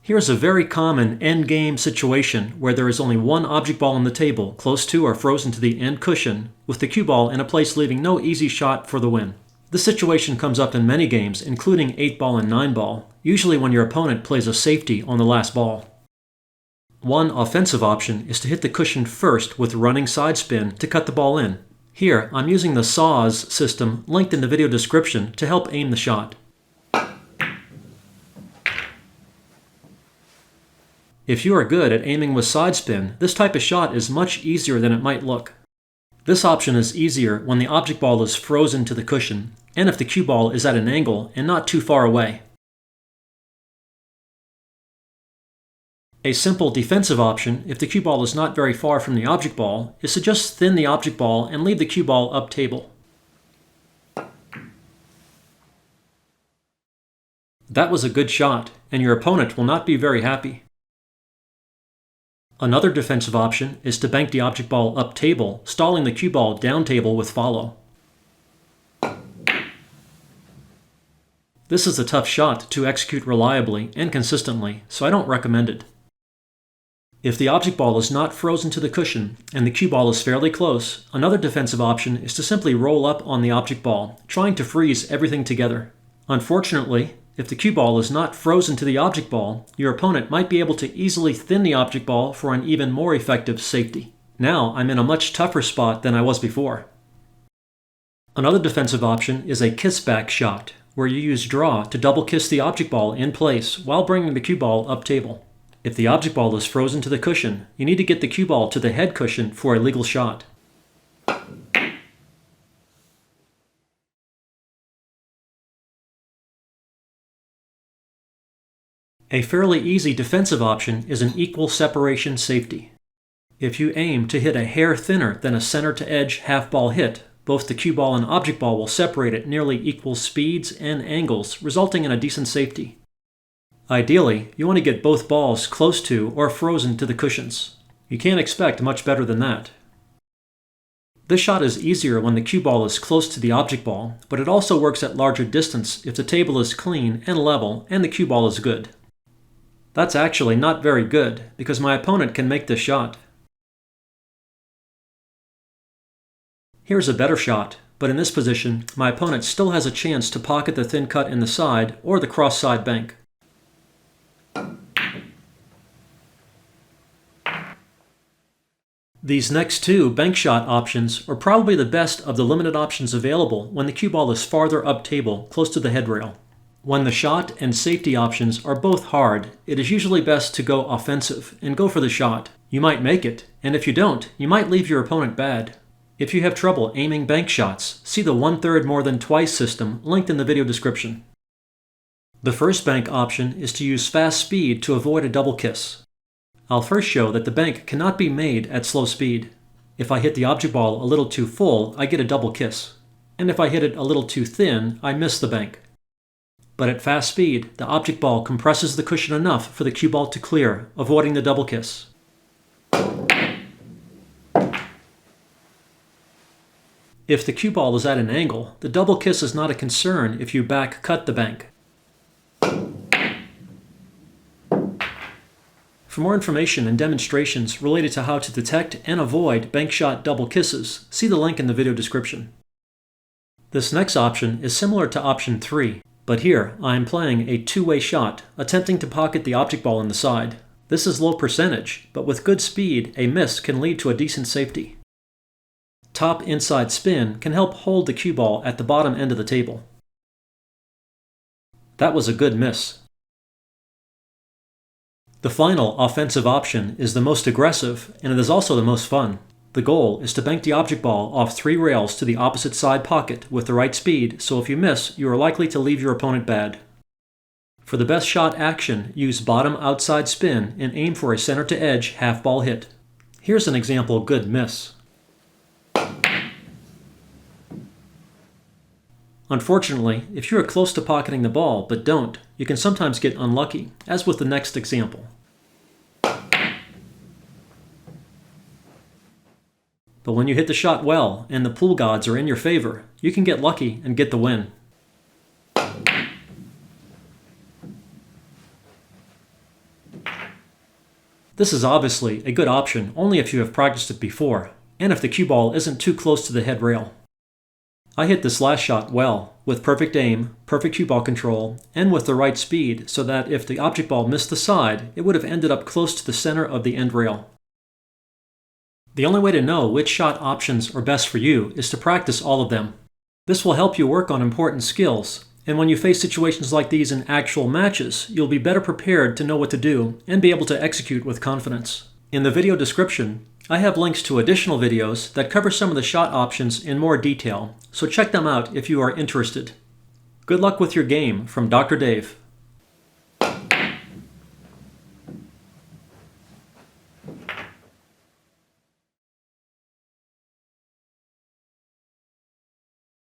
Here's a very common endgame situation where there is only one object ball on the table, close to or frozen to the end cushion, with the cue ball in a place leaving no easy shot for the win. This situation comes up in many games, including 8-ball and 9-ball, usually when your opponent plays a safety on the last ball. One offensive option is to hit the cushion first with running side spin to cut the ball in. Here, I'm using the SAW system linked in the video description to help aim the shot. If you are good at aiming with side spin, this type of shot is much easier than it might look. This option is easier when the object ball is frozen to the cushion, and if the cue ball is at an angle and not too far away. A simple defensive option, if the cue ball is not very far from the object ball, is to just thin the object ball and leave the cue ball up table. That was a good shot, and your opponent will not be very happy. Another defensive option is to bank the object ball up table, stalling the cue ball down table with follow. This is a tough shot to execute reliably and consistently, so I don't recommend it. If the object ball is not frozen to the cushion and the cue ball is fairly close, another defensive option is to simply roll up on the object ball, trying to freeze everything together. Unfortunately, if the cue ball is not frozen to the object ball, your opponent might be able to easily thin the object ball for an even more effective safety. Now I'm in a much tougher spot than I was before. Another defensive option is a kiss-back shot, where you use draw to double kiss the object ball in place while bringing the cue ball up table. If the object ball is frozen to the cushion, you need to get the cue ball to the head cushion for a legal shot. A fairly easy defensive option is an equal separation safety. If you aim to hit a hair thinner than a center-to-edge half-ball hit, both the cue ball and object ball will separate at nearly equal speeds and angles, resulting in a decent safety. Ideally, you want to get both balls close to or frozen to the cushions. You can't expect much better than that. This shot is easier when the cue ball is close to the object ball, but it also works at larger distance if the table is clean and level and the cue ball is good. That's actually not very good, because my opponent can make this shot. Here's a better shot, but in this position, my opponent still has a chance to pocket the thin cut in the side or the cross-side bank. These next two bank shot options are probably the best of the limited options available when the cue ball is farther up table, close to the head rail. When the shot and safety options are both hard, it is usually best to go offensive and go for the shot. You might make it, and if you don't, you might leave your opponent bad. If you have trouble aiming bank shots, see the 1/3 more than twice system linked in the video description. The first bank option is to use fast speed to avoid a double kiss. I'll first show that the bank cannot be made at slow speed. If I hit the object ball a little too full, I get a double kiss. And if I hit it a little too thin, I miss the bank. But at fast speed, the object ball compresses the cushion enough for the cue ball to clear, avoiding the double kiss. If the cue ball is at an angle, the double kiss is not a concern if you back cut the bank. For more information and demonstrations related to how to detect and avoid bank shot double kisses, see the link in the video description. This next option is similar to option 3, but here I am playing a two-way shot, attempting to pocket the object ball in the side. This is low percentage, but with good speed, a miss can lead to a decent safety. Top inside spin can help hold the cue ball at the bottom end of the table. That was a good miss. The final offensive option is the most aggressive, and it is also the most fun. The goal is to bank the object ball off 3 rails to the opposite side pocket with the right speed, so if you miss, you are likely to leave your opponent bad. For the best shot action, use bottom outside spin and aim for a center-to-edge half-ball hit. Here's an example good miss. Unfortunately, if you are close to pocketing the ball but don't, you can sometimes get unlucky, as with the next example. But when you hit the shot well and the pool gods are in your favor, you can get lucky and get the win. This is obviously a good option only if you have practiced it before, and if the cue ball isn't too close to the head rail. I hit this last shot well, with perfect aim, perfect cue ball control, and with the right speed so that if the object ball missed the side, it would have ended up close to the center of the end rail. The only way to know which shot options are best for you is to practice all of them. This will help you work on important skills, and when you face situations like these in actual matches, you'll be better prepared to know what to do and be able to execute with confidence. In the video description, I have links to additional videos that cover some of the shot options in more detail, so check them out if you are interested. Good luck with your game from Dr. Dave.